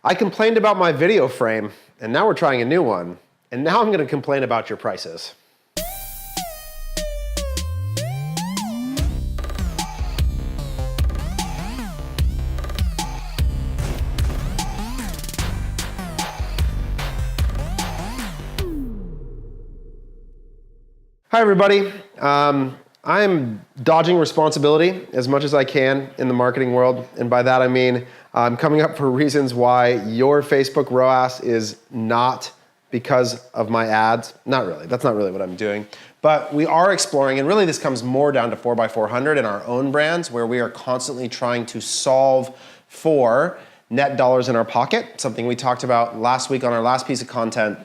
I complained about my video frame, and now we're trying a new one. And now I'm going to complain about your prices. Hi everybody. I'm dodging responsibility as much as I can in the marketing world. And by that I mean I'm coming up for reasons why your Facebook ROAS is not because of my ads. Not really, that's not really what I'm doing. But we are exploring, and really this comes more down to 4x400 in our own brands, where we are constantly trying to solve for net dollars in our pocket, something we talked about last week on our last piece of content,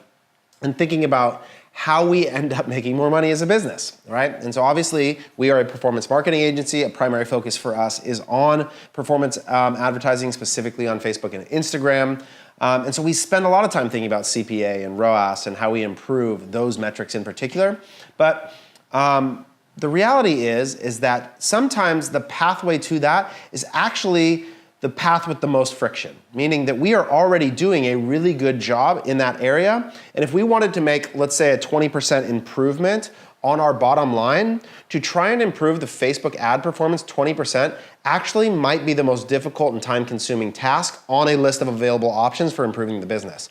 and thinking about how we end up making more money as a business, right? And so obviously we are a performance marketing agency. A primary focus for us is on performance advertising, specifically on Facebook and Instagram. And so we spend a lot of time thinking about CPA and ROAS and how we improve those metrics in particular. But the reality is that sometimes the pathway to that is actually the path with the most friction, meaning that we are already doing a really good job in that area. And if we wanted to make, let's say, a 20% improvement on our bottom line, to try and improve the Facebook ad performance 20% actually might be the most difficult and time-consuming task on a list of available options for improving the business.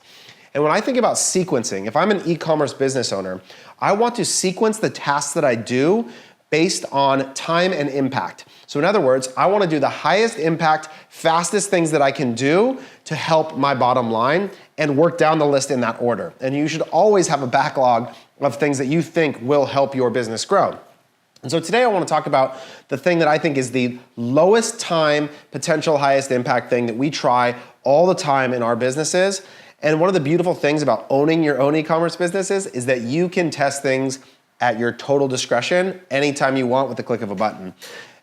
And when I think about sequencing, if I'm an e-commerce business owner, I want to sequence the tasks that I do based on time and impact. So in other words, I want to do the highest impact, fastest things that I can do to help my bottom line and work down the list in that order. And you should always have a backlog of things that you think will help your business grow. And so today I want to talk about the thing that I think is the lowest time, potential highest impact thing that we try all the time in our businesses. And one of the beautiful things about owning your own e-commerce businesses is that you can test things at your total discretion anytime you want with the click of a button.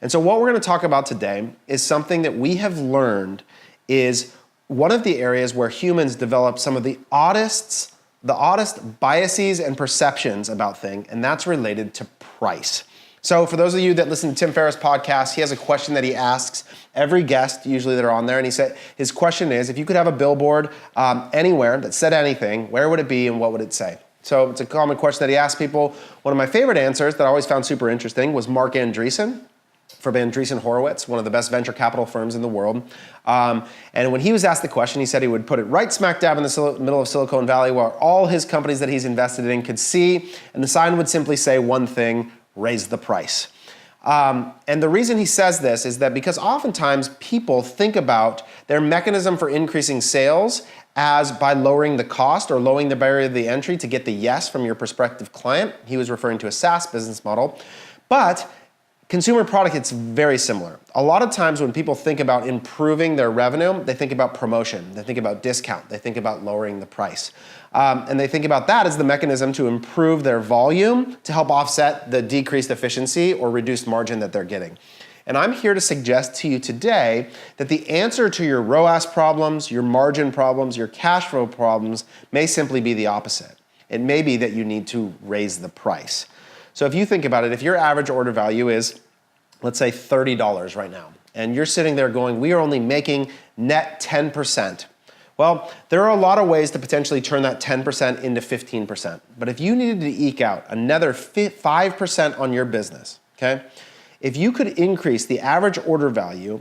And so what we're going to talk about today is something that we have learned is one of the areas where humans develop some of the oddest biases and perceptions about things, and that's related to price. So for those of you that listen to Tim Ferriss' podcast, he has a question that he asks every guest, usually that are on there, and his question is, if you could have a billboard anywhere that said anything, where would it be and what would it say? So it's a common question that he asks people. One of my favorite answers that I always found super interesting was Mark Andreessen from Andreessen Horowitz, one of the best venture capital firms in the world. And when he was asked the question, he said he would put it right smack dab in the middle of Silicon Valley where all his companies that he's invested in could see, and the sign would simply say one thing: raise the price. And the reason he says this is that because oftentimes people think about their mechanism for increasing sales as by lowering the cost or lowering the barrier to the entry to get the yes from your prospective client. He was referring to a SaaS business model. But consumer product, it's very similar. A lot of times when people think about improving their revenue, they think about promotion, they think about discount, they think about lowering the price. And they think about that as the mechanism to improve their volume to help offset the decreased efficiency or reduced margin that they're getting. And I'm here to suggest to you today that the answer to your ROAS problems, your margin problems, your cash flow problems may simply be the opposite. It may be that you need to raise the price. So if you think about it, if your average order value is, let's say $30 right now, and you're sitting there going, we are only making net 10%. Well, there are a lot of ways to potentially turn that 10% into 15%. But if you needed to eke out another 5% on your business, okay? If you could increase the average order value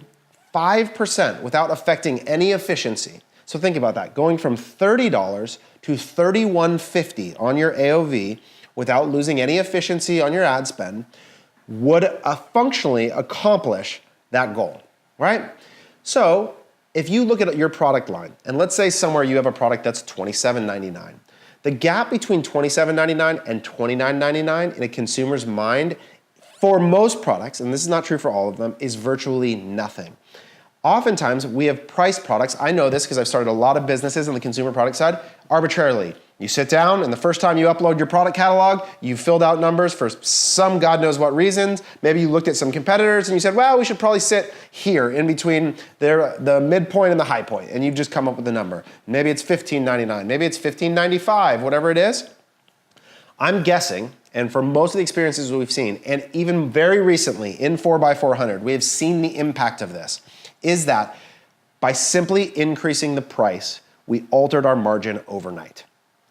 5% without affecting any efficiency, so think about that, going from $30 to $31.50 on your AOV without losing any efficiency on your ad spend, would functionally accomplish that goal, right? So if you look at your product line, and let's say somewhere you have a product that's $27.99, the gap between $27.99 and $29.99 in a consumer's mind for most products, and this is not true for all of them, is virtually nothing. Oftentimes, we have priced products, I know this because I've started a lot of businesses on the consumer product side, arbitrarily. You sit down, and the first time you upload your product catalog, you filled out numbers for some God knows what reasons. Maybe you looked at some competitors and you said, well, we should probably sit here in between the midpoint and the high point, and you've just come up with a number. Maybe it's $15.99, maybe it's $15.95, whatever it is. I'm guessing, and from most of the experiences we've seen, and even very recently in 4x400, we have seen the impact of this, is that By simply increasing the price, we altered our margin overnight.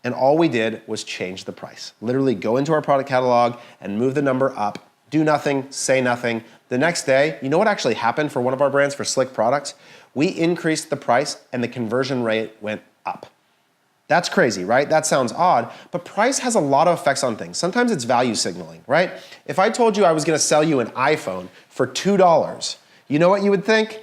And all we did was change the price. Literally go into our product catalog and move the number up, do nothing, say nothing. The next day, you know what actually happened for one of our brands, for Slick products? We increased the price and the conversion rate went up. That's crazy, right? That sounds odd, but price has a lot of effects on things. Sometimes it's value signaling, right? If I told you I was gonna sell you an iPhone for $2, you know what you would think?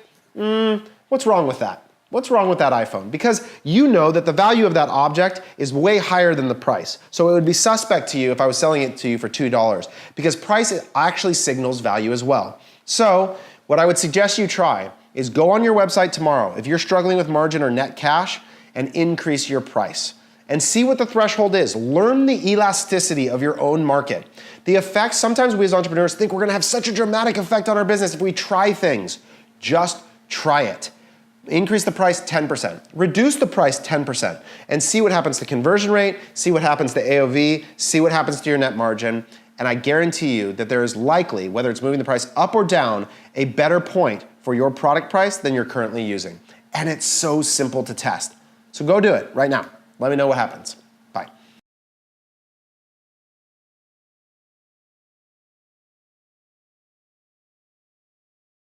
What's wrong with that? What's wrong with that iPhone? Because you know that the value of that object is way higher than the price. So it would be suspect to you if I was selling it to you for $2, because price actually signals value as well. So what I would suggest you try is go on your website tomorrow, if you're struggling with margin or net cash, and increase your price. And see what the threshold is. Learn the elasticity of your own market. The effects, sometimes we as entrepreneurs think we're gonna have such a dramatic effect on our business if we try things. Just try it. Increase the price 10%, reduce the price 10%, and see what happens to conversion rate, see what happens to AOV, see what happens to your net margin, and I guarantee you that there is likely, whether it's moving the price up or down, a better point for your product price than you're currently using. And it's so simple to test. So go do it right now. Let me know what happens.